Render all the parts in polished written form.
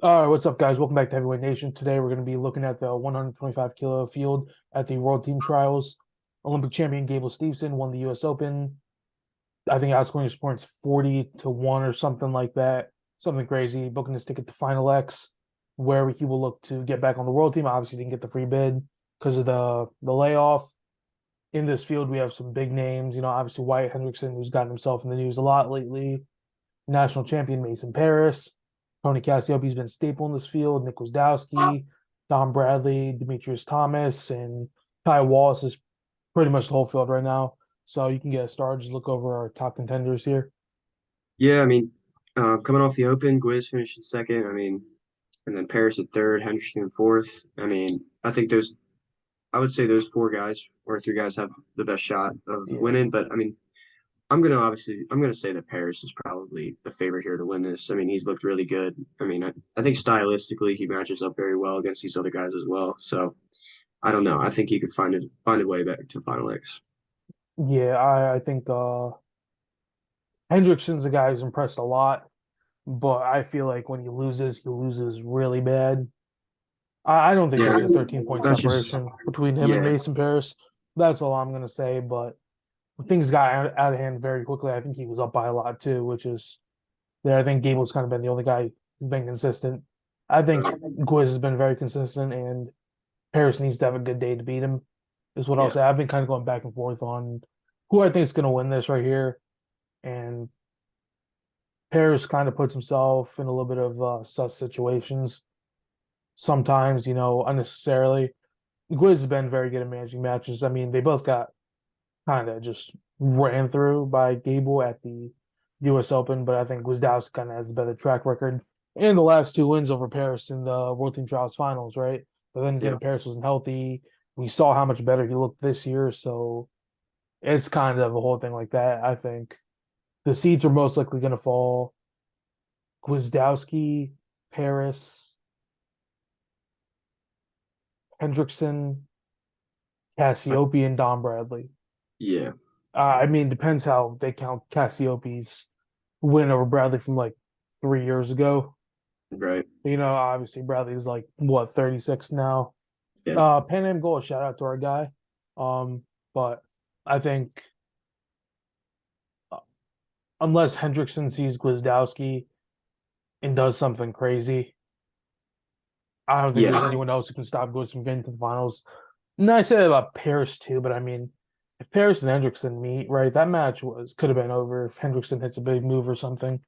All right, what's up, guys? Welcome back to Heavyweight Nation. Today, we're going to be looking at the 125 kilo field at the World Team Trials. Olympic champion Gable Steveson won the U.S. Open. I think outscoring his opponents 40-1 or something like that. Something crazy. Booking his ticket to Final X, where he will look to get back on the World Team. Obviously, didn't get the free bid because of the layoff. In this field, we have some big names. Obviously Wyatt Hendrickson, who's gotten himself in the news a lot lately. National champion Mason Parris. Tony Cassioppi's been a staple in this field. Nick Gwiazdowski, Don Bradley, Demetrius Thomas, and Ty Wallace is pretty much the whole field right now. So you can get a start. Just look over our top contenders here. Yeah, coming off the Open, Gwiz finished in second. And then Paris at third, Henderson in fourth. I would say those four guys or three guys have the best shot of Yeah. winning. But I'm gonna say that Paris is probably the favorite here to win this. He's looked really good. I think stylistically he matches up very well against these other guys as well. So I don't know. I think he could find a way back to Final X. Yeah, I think Hendrickson's a guy who's impressed a lot, but I feel like when he loses really bad. I don't think Yeah, there's a 13-point that's just separation between him and yeah, Mason Paris. That's all I'm gonna say. But things got out of hand very quickly. I think he was up by a lot too, which is there. I think Gable's kind of been the only guy who's been consistent. I think right. Gwiz has been very consistent, and Paris needs to have a good day to beat him, is what I'll Yeah, say. I've been kind of going back and forth on who I think is going to win this right here. And Paris kind of puts himself in a little bit of sus situations sometimes, unnecessarily. Gwiz has been very good at managing matches. I mean, they both got kind of just ran through by Gable at the U.S. Open, but I think Gwiazdowski kind of has a better track record. And the last two wins over Paris in the World Team Trials finals, right? But then yeah, again, Paris wasn't healthy. We saw how much better he looked this year, so it's kind of a whole thing like that. I think the seeds are most likely going to fall Gwiazdowski, Paris, Hendrickson, I, Cassiope, and Don Bradley. yeah, I mean, depends how they count Cassiope's win over Bradley from like 3 years ago. right. Obviously Bradley's like what 36 now. Yeah. Pan Am Gold, shout out to our guy. Um, but I think uh, unless Hendrickson sees Gwiazdowski and does something crazy, I don't think there's Yeah, anyone else who can stop Gwiz from getting to the finals. And I said about Paris too, but I mean, if Paris and Hendrickson meet, right, that match was could have been over if Hendrickson hits a big move or something.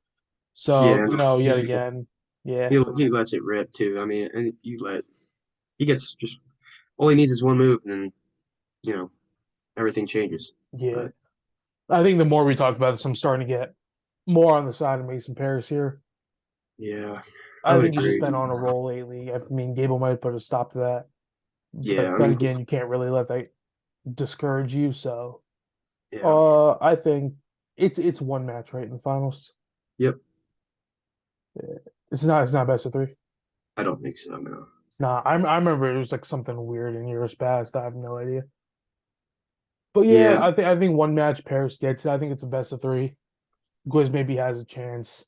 So, yeah. yet He's again, yeah, he lets it rip too. And he gets just all he needs is one move, and then you know everything changes. yeah. But I think the more we talk about this, I'm starting to get more on the side of Mason Paris here. yeah, I I would think he's just agree. been on a roll lately. I mean, Gable might put a stop to that, Yeah, but then again, you can't really let that discourage you. So, yeah, I think it's one match right in the finals. yep. Yeah. It's not best of three. I don't think so. No. Nah, I remember it was like something weird in years past. I have no idea. But yeah, Yeah, I think one match Paris gets it. I think it's a best of three. Gwiz maybe has a chance.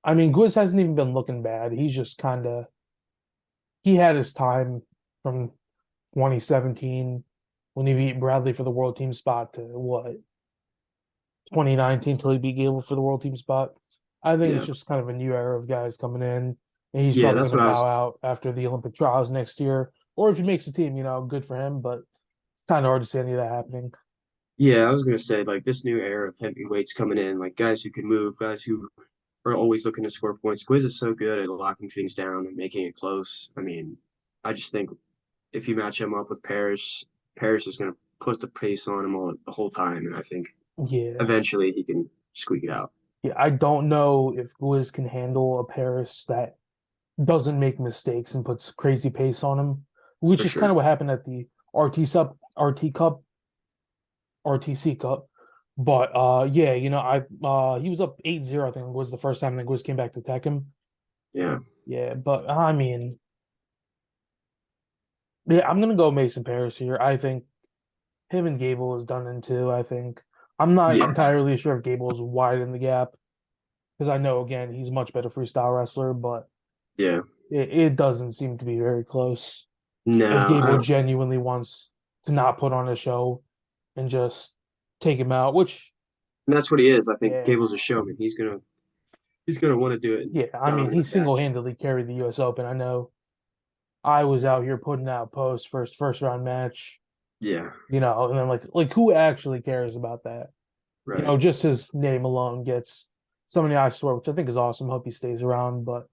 I mean, Gwiz hasn't even been looking bad. He's just kind of he had his time from 2017 when he beat Bradley for the world team spot to what 2019 till he beat Gable for the world team spot. I think it's yeah, just kind of a new era of guys coming in, and he's yeah. probably That's going to what I bow was. out after the Olympic trials next year. Or if he makes the team, good for him. But it's kind of hard to see any of that happening. Yeah, I was gonna say like this new era of heavyweights coming in, like guys who can move, guys who are always looking to score points. Quiz is so good at locking things down and making it close. I just think if you match him up with Paris, Paris is going to put the pace on him the whole time, and I think Yeah, eventually he can squeak it out yeah. I don't know if Gwiz can handle a Paris that doesn't make mistakes and puts crazy pace on him, which for is kind sure. of what happened at the RT Cup, RTC Cup. But yeah, I he was up 8-0, I think it was the first time that Gwiz came back to attack him. Yeah, Yeah, but I mean, yeah, I'm gonna go Mason Paris here. I think him and Gable is done in two. I think I'm not yeah, entirely sure if Gable is wide in the gap because I know again he's a much better freestyle wrestler, but Yeah. It doesn't seem to be very close. If No, I Gable don't. genuinely wants to not put on a show and just take him out, which And that's what he is. I think yeah, Gable's a showman. He's gonna want to do it in yeah. I mean, he dominant fashion. single-handedly carried the U.S. Open. I know I was out here putting out posts first round match, Yeah. and then like who actually cares about that? Right. Just his name alone gets so many eyes to it, which I think is awesome. Hope he stays around, but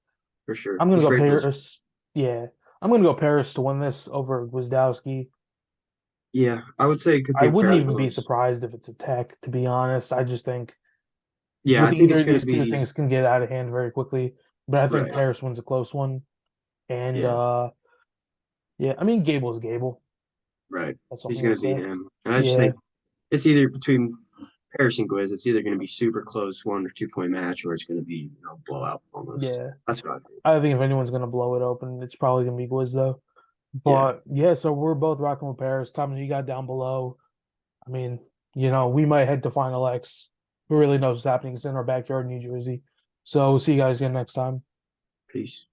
For sure. I'm gonna He's go great for this. Paris. Yeah, I'm gonna go Paris to win this over Gwiazdowski. Yeah, I would say it could I be wouldn't fairly even be close. surprised if it's a tech, to be honest. I just think Yeah, I with think either it's of gonna these two, be things can get out of hand very quickly. But I think right. Paris wins a close one. And Yeah, yeah, I mean Gable's Gable. right. That's all He's I'm gonna gonna beat say. him. And I just Yeah, think it's either between Parris and Gwiz. It's either gonna be super close 1 or 2 point match, or it's gonna be blowout almost. yeah. That's what I think. I think if anyone's gonna blow it open, it's probably gonna be Gwiz though. Yeah, But yeah, so we're both rocking with Paris. Comment who you got down below. I mean, we might head to Final X. Who really knows what's happening? It's in our backyard in New Jersey. So we'll see you guys again next time. peace.